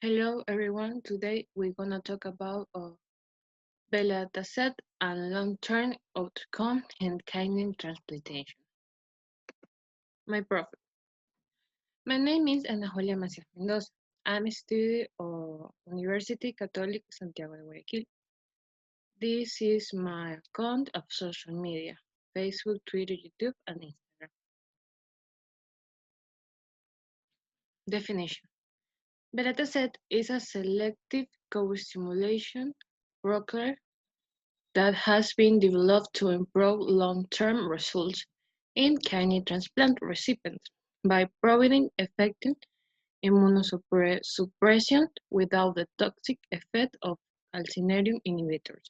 Hello everyone, today we're gonna talk about Belatacept and long-term outcome in kidney transplantation. My profile. My name is Ana Julia Macías Mendoza. I'm a student of University Catholic Santiago de Guayaquil. This is my account of social media, Facebook, Twitter, YouTube, and Instagram. Definition. Belatacept is a selective co-stimulation blocker that has been developed to improve long-term results in kidney transplant recipients by providing effective immunosuppression without the toxic effect of calcineurin inhibitors.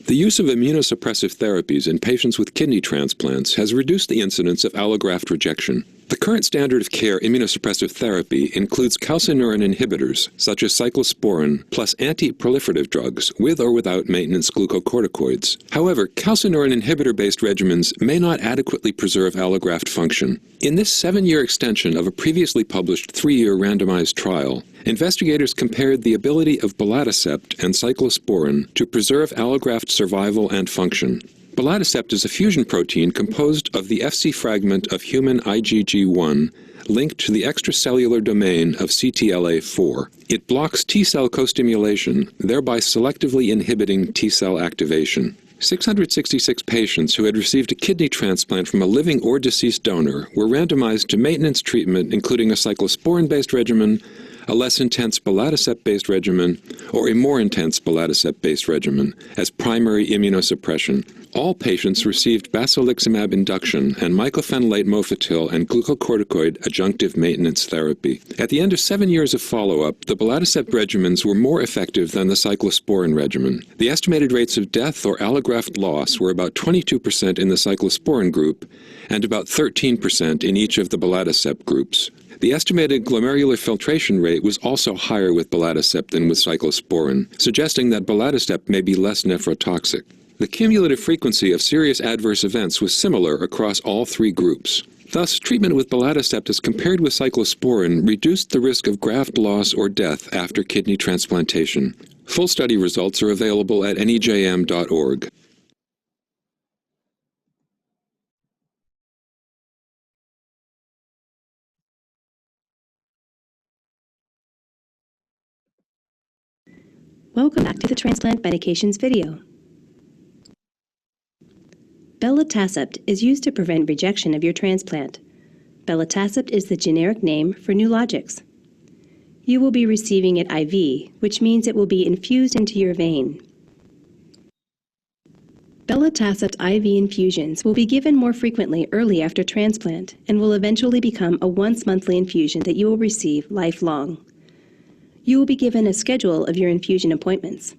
The use of immunosuppressive therapies in patients with kidney transplants has reduced the incidence of allograft rejection. The current standard of care immunosuppressive therapy includes calcineurin inhibitors, such as cyclosporin, plus anti-proliferative drugs with or without maintenance glucocorticoids. However, calcineurin inhibitor-based regimens may not adequately preserve allograft function. In this 7-year extension of a previously published 3-year randomized trial, investigators compared the ability of belatacept and cyclosporin to preserve allograft survival and function. Belatacept is a fusion protein composed of the Fc fragment of human IgG1 linked to the extracellular domain of CTLA4. It blocks T-cell co-stimulation, thereby selectively inhibiting T-cell activation. 666 patients who had received a kidney transplant from a living or deceased donor were randomized to maintenance treatment including a cyclosporin-based regimen, a less intense belatacept-based regimen, or a more intense belatacept-based regimen as primary immunosuppression. All patients received basiliximab induction and mycophenolate mofetil and glucocorticoid adjunctive maintenance therapy. At the end of 7 years of follow-up, the belatacept regimens were more effective than the cyclosporin regimen. The estimated rates of death or allograft loss were about 22% in the cyclosporin group and about 13% in each of the belatacept groups. The estimated glomerular filtration rate was also higher with belatacept than with cyclosporin, suggesting that belatacept may be less nephrotoxic. The cumulative frequency of serious adverse events was similar across all 3 groups. Thus, treatment with belatacept as compared with cyclosporin reduced the risk of graft loss or death after kidney transplantation. Full study results are available at nejm.org. Welcome back to the Transplant Medications video. Belatacept is used to prevent rejection of your transplant. Belatacept is the generic name for Nulogix. You will be receiving it IV, which means it will be infused into your vein. Belatacept IV infusions will be given more frequently early after transplant and will eventually become a once-monthly infusion that you will receive lifelong. You will be given a schedule of your infusion appointments.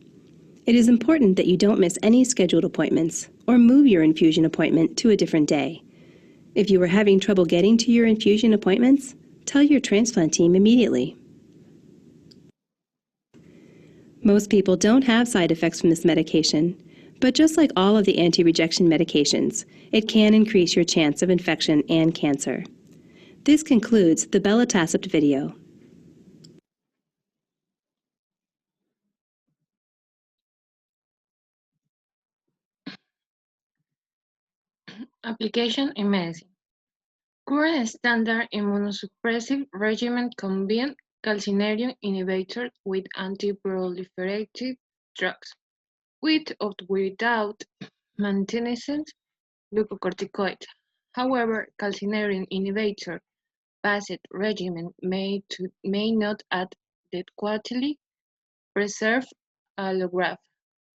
It is important that you don't miss any scheduled appointments or move your infusion appointment to a different day. If you are having trouble getting to your infusion appointments, tell your transplant team immediately. Most people don't have side effects from this medication, but just like all of the anti-rejection medications, it can increase your chance of infection and cancer. This concludes the Belatacept video. Application in medicine. Current standard immunosuppressive regimen combine calcineurin inhibitors with anti-proliferative drugs, with or without maintenance glucocorticoids. However, calcineurin inhibitor-based regimen may not adequately preserve allograft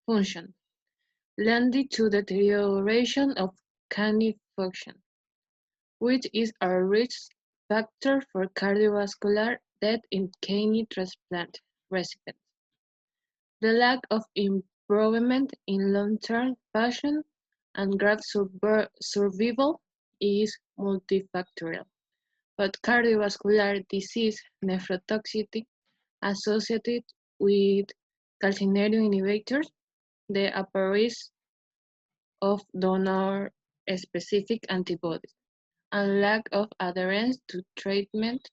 function, leading to deterioration of kidney function, which is a risk factor for cardiovascular death in kidney transplant recipients. The lack of improvement in long-term function and graft survival is multifactorial, but cardiovascular disease nephrotoxicity associated with calcineurin inhibitors, the appearance of donor-specific antibodies, and lack of adherence to treatment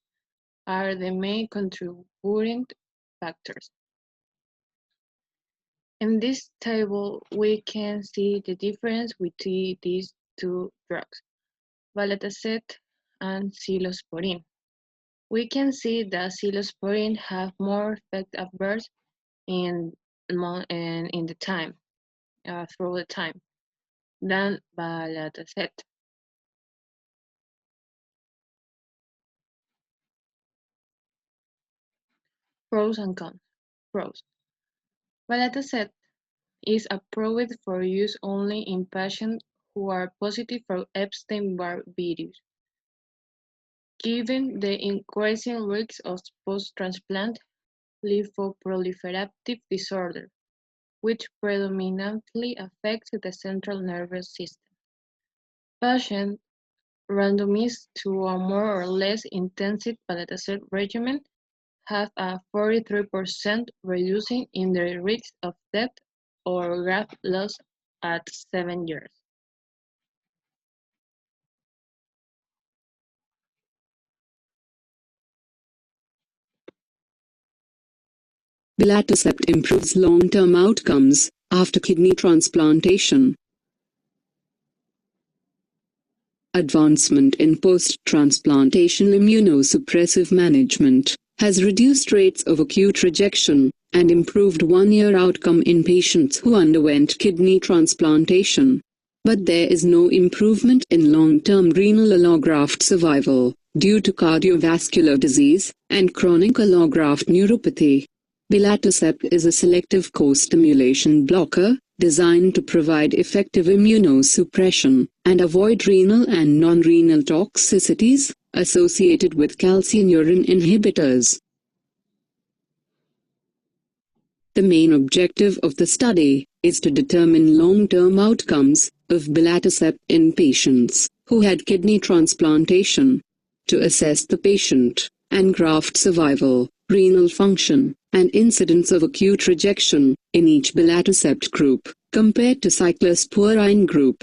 are the main contributing factors. In this table, we can see the difference between these two drugs, Belatacept and cyclosporine. We can see that cyclosporine have more effect adverse in the time, through the time, than Belatacept. Pros and cons. Pros. Belatacept is approved for use only in patients who are positive for Epstein-Barr virus. Given the increasing risks of post-transplant lymphoproliferative disorder, which predominantly affects the central nervous system, patients randomized to a more or less intensive belatacept regimen have a 43% reduction in the risk of death or graft loss at 7 years. Belatacept improves long-term outcomes after kidney transplantation. Advancement in post-transplantation immunosuppressive management has reduced rates of acute rejection and improved one-year outcome in patients who underwent kidney transplantation. But there is no improvement in long-term renal allograft survival due to cardiovascular disease and chronic allograft neuropathy. Belatacept is a selective co-stimulation blocker designed to provide effective immunosuppression and avoid renal and non-renal toxicities associated with calcineurin inhibitors. The main objective of the study is to determine long-term outcomes of belatacept in patients who had kidney transplantation, to assess the patient and graft survival, renal function, and incidence of acute rejection in each belatacept group compared to cyclosporine group.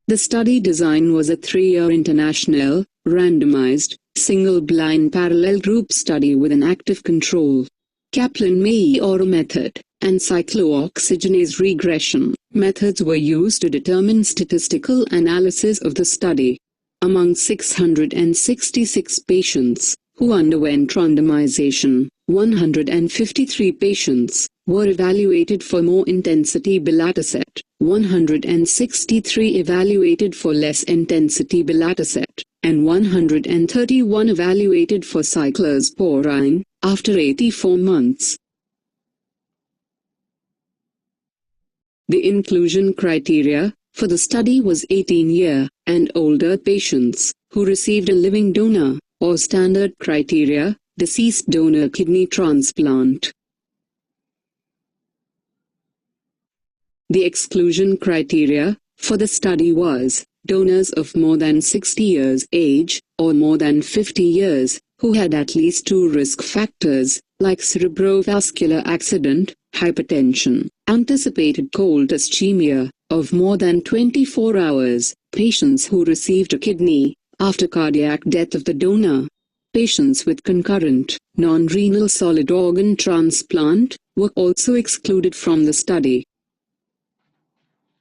The study design was a 3-year international, randomized, single-blind parallel group study with an active control. Kaplan-Meier method and cyclooxygenase regression methods were used to determine statistical analysis of the study. Among 666 patients who underwent randomization, 153 patients were evaluated for more intensity belatacept, 163 evaluated for less intensity belatacept, and 131 evaluated for cyclosporine after 84 months. The inclusion criteria for the study was 18-year and older patients who received a living donor or standard criteria, deceased donor kidney transplant. The exclusion criteria for the study was donors of more than 60 years age or more than 50 years who had at least 2 risk factors like cerebrovascular accident, hypertension, anticipated cold ischemia of more than 24 hours, patients who received a kidney after cardiac death of the donor. Patients with concurrent, non-renal solid organ transplant were also excluded from the study.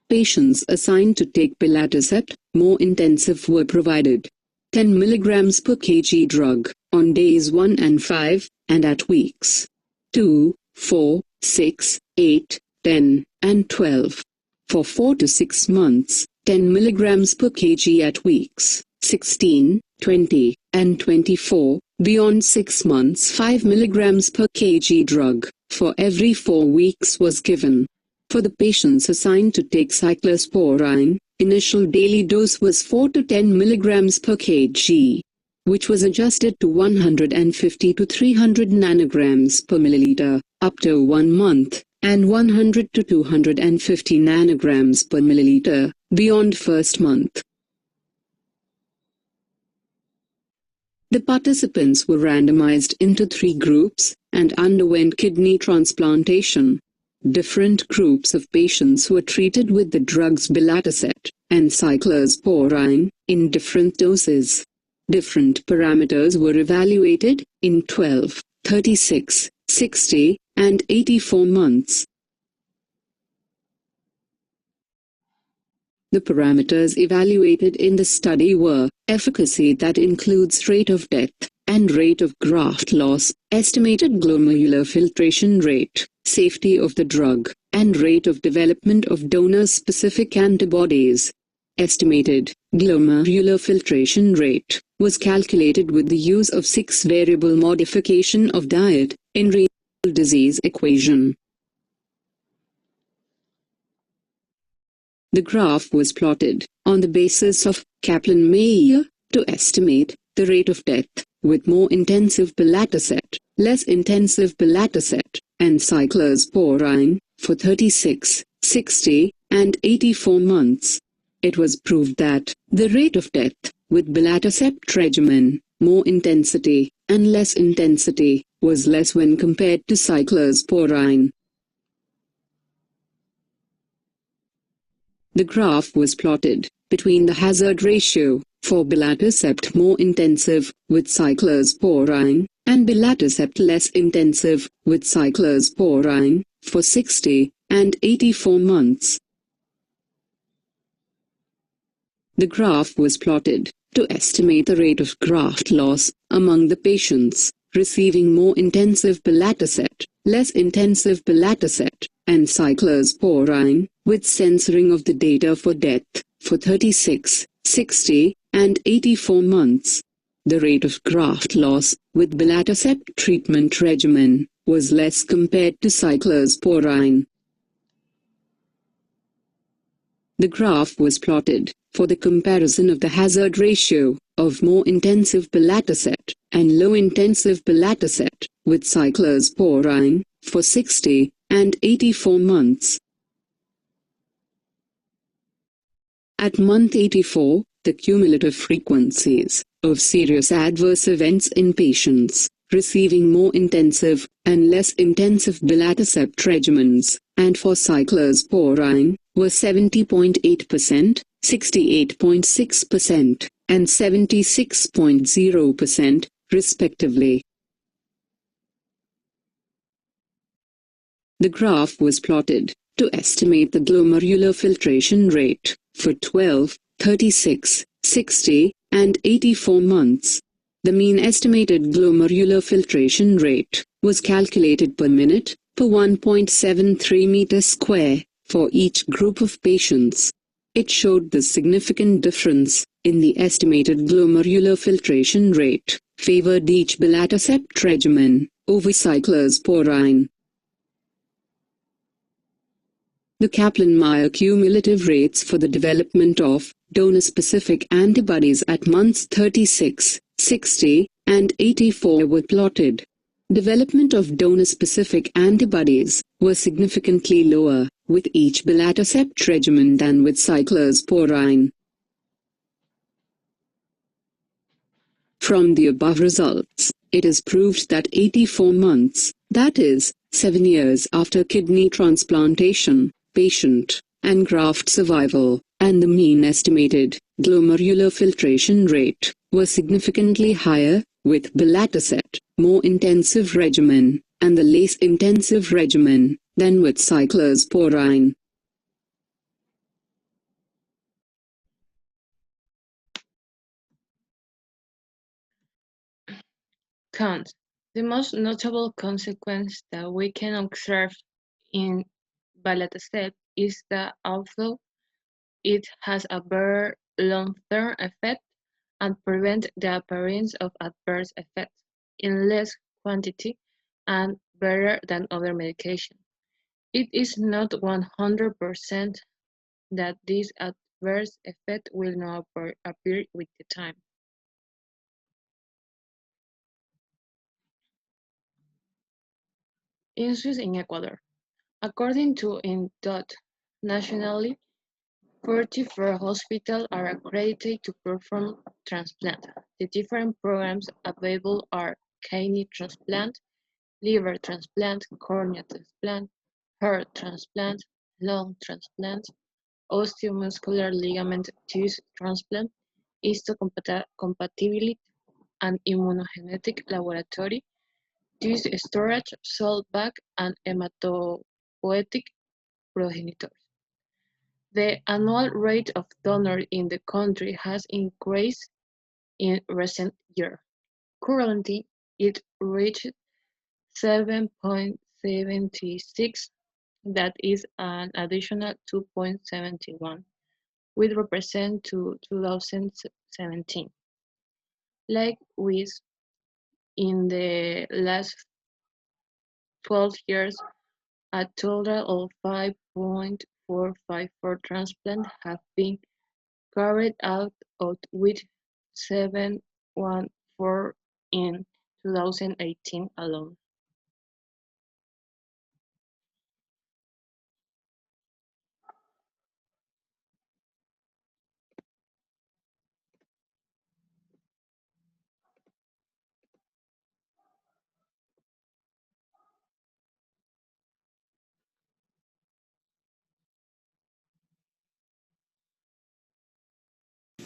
Patients assigned to take belatacept, more intensive were provided 10 mg per kg drug on days 1 and 5, and at weeks 2, 4, 6, 8, 10, and 12. For 4 to 6 months, 10 mg per kg at weeks 16, 20, and 24. Beyond 6 months, 5 mg per kg drug for every 4 weeks was given. For the patients assigned to take cyclosporine, initial daily dose was 4 to 10 mg per kg, which was adjusted to 150 to 300 nanograms per milliliter, up to 1 month, and 100 to 250 nanograms per milliliter, beyond first month. The participants were randomized into 3 groups and underwent kidney transplantation. Different groups of patients were treated with the drugs Belatacept and cyclosporine in different doses. Different parameters were evaluated in 12, 36, 60, and 84 months. The parameters evaluated in the study were efficacy, that includes rate of death and rate of graft loss, estimated glomerular filtration rate, safety of the drug, and rate of development of donor-specific antibodies. Estimated glomerular filtration rate was calculated with the use of 6-variable modification of diet in renal disease equation. The graph was plotted on the basis of Kaplan-Meier to estimate the rate of death with more intensive Belatacept, less intensive Belatacept, and cyclosporine for 36, 60, and 84 months. It was proved that the rate of death with Belatacept regimen, more intensity and less intensity, was less when compared to cyclosporine. The graph was plotted between the hazard ratio for Belatacept more intensive with cyclosporine and Belatacept less intensive with cyclosporine for 60 and 84 months. The graph was plotted to estimate the rate of graft loss among the patients receiving more intensive Belatacept, less intensive Belatacept, and cyclosporine, with censoring of the data for death for 36, 60, and 84 months. The rate of graft loss with Belatacept treatment regimen was less compared to cyclosporine. The graph was plotted for the comparison of the hazard ratio of more intensive Belatacept and low-intensive Belatacept with cyclosporine for 60 and 84 months. At month 84, the cumulative frequencies of serious adverse events in patients receiving more intensive and less intensive Belatacept regimens and for cyclosporine were 70.8%, 68.6%, and 76.0%, respectively. The graph was plotted to estimate the glomerular filtration rate for 12, 36, 60, and 84 months. The mean estimated glomerular filtration rate was calculated per minute per 1.73 meters square for each group of patients. It showed the significant difference in the estimated glomerular filtration rate favored each Belatacept regimen over cyclosporine. The Kaplan-Meier cumulative rates for the development of donor-specific antibodies at months 36, 60, and 84 were plotted. Development of donor-specific antibodies was significantly lower with each Belatacept regimen than with cyclosporine. From the above results, it is proved that 84 months, that is, 7 years after kidney transplantation, patient and graft survival, and the mean estimated glomerular filtration rate was significantly higher with Belatacept, more intensive regimen, and the less intensive regimen than with cyclosporine. Cons. The most notable consequence that we can observe in Belatacept is that although it has a very long-term effect and prevents the appearance of adverse effects in less quantity and better than other medications, it is not 100% that this adverse effect will not appear with the time. Issues in Ecuador. According to INDOT, nationally, 44 hospitals are accredited to perform transplant. The different programs available are kidney transplant, liver transplant, cornea transplant, heart transplant, lung transplant, osteomuscular ligament tissue transplant, histocompatibility, and immunogenetic laboratory, tissue storage, cell bank, and hematopoietic progenitors. The annual rate of donors in the country has increased in recent years. Currently, it reached 7.76, that is an additional 2.71, which represent to 2017. Likewise, in the last 12 years, a total of 5.454 transplants have been carried out, of which 714 in 2018 alone.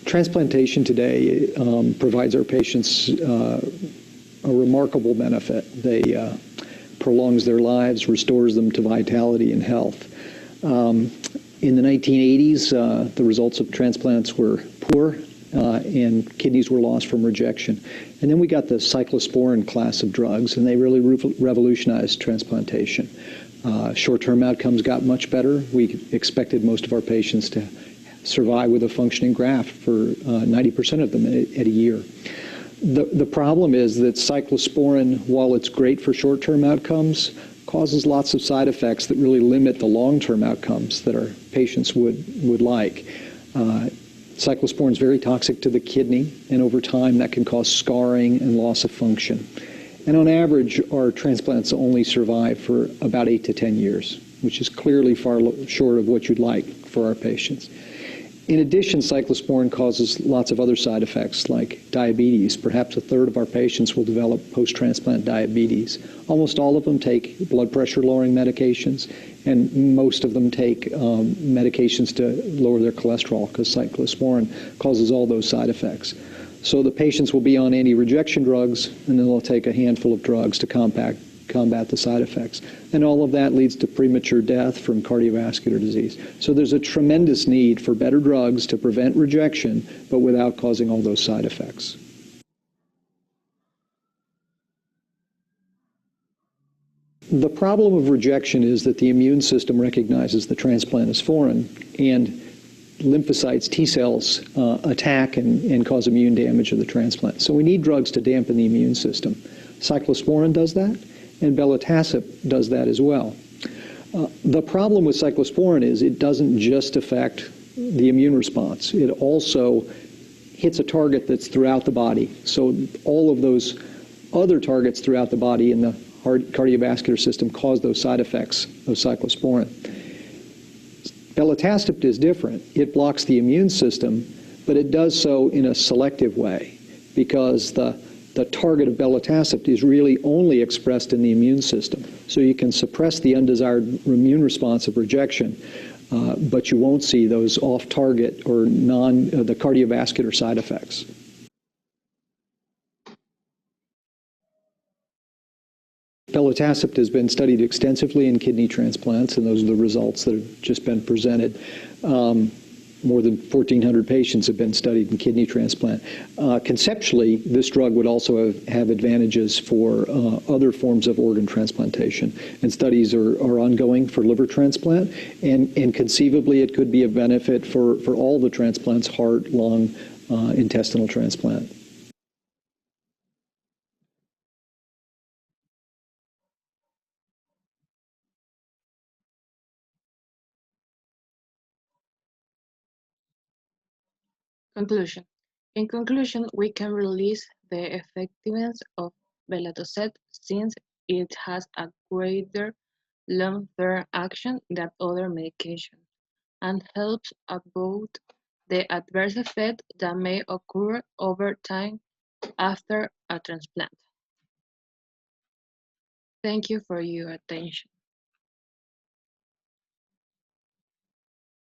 Transplantation today provides our patients a remarkable benefit. They prolongs their lives, restores them to vitality and health. In the 1980s, the results of transplants were poor, and kidneys were lost from rejection. And then we got the cyclosporin class of drugs, and they really revolutionized transplantation. Short-term outcomes got much better. We expected most of our patients to survive with a functioning graft for 90% of them at a year. The problem is that cyclosporin, while it's great for short-term outcomes, causes lots of side effects that really limit the long-term outcomes that our patients would like. Cyclosporin is very toxic to the kidney, and over time that can cause scarring and loss of function. And on average, our transplants only survive for about 8 to 10 years, which is clearly far short of what you'd like for our patients. In addition, cyclosporin causes lots of other side effects like diabetes. Perhaps a third of our patients will develop post-transplant diabetes. Almost all of them take blood pressure lowering medications, and most of them take medications to lower their cholesterol, because cyclosporin causes all those side effects. So the patients will be on anti-rejection drugs, and then they'll take a handful of drugs to combat the side effects. And all of that leads to premature death from cardiovascular disease. So there's a tremendous need for better drugs to prevent rejection, but without causing all those side effects. The problem of rejection is that the immune system recognizes the transplant as foreign, and lymphocytes, T cells, attack and cause immune damage of the transplant. So we need drugs to dampen the immune system. Cyclosporin does that, and Belatacept does that as well. The problem with cyclosporin is it doesn't just affect the immune response. It also hits a target that's throughout the body. So all of those other targets throughout the body in the cardiovascular system cause those side effects of cyclosporin. Belatacept is different. It blocks the immune system, but it does so in a selective way, because the target of Belatacept is really only expressed in the immune system. So you can suppress the undesired immune response of rejection, but you won't see those off-target or the cardiovascular side effects. Belatacept has been studied extensively in kidney transplants, and those are the results that have just been presented. More than 1,400 patients have been studied in kidney transplant. Conceptually, this drug would also have advantages for other forms of organ transplantation, and studies are ongoing for liver transplant, and conceivably it could be a benefit for all the transplants: heart, lung, intestinal transplant. Conclusion. In conclusion, we can release the effectiveness of Belatacept since it has a greater long-term action than other medications and helps avoid the adverse effects that may occur over time after a transplant. Thank you for your attention.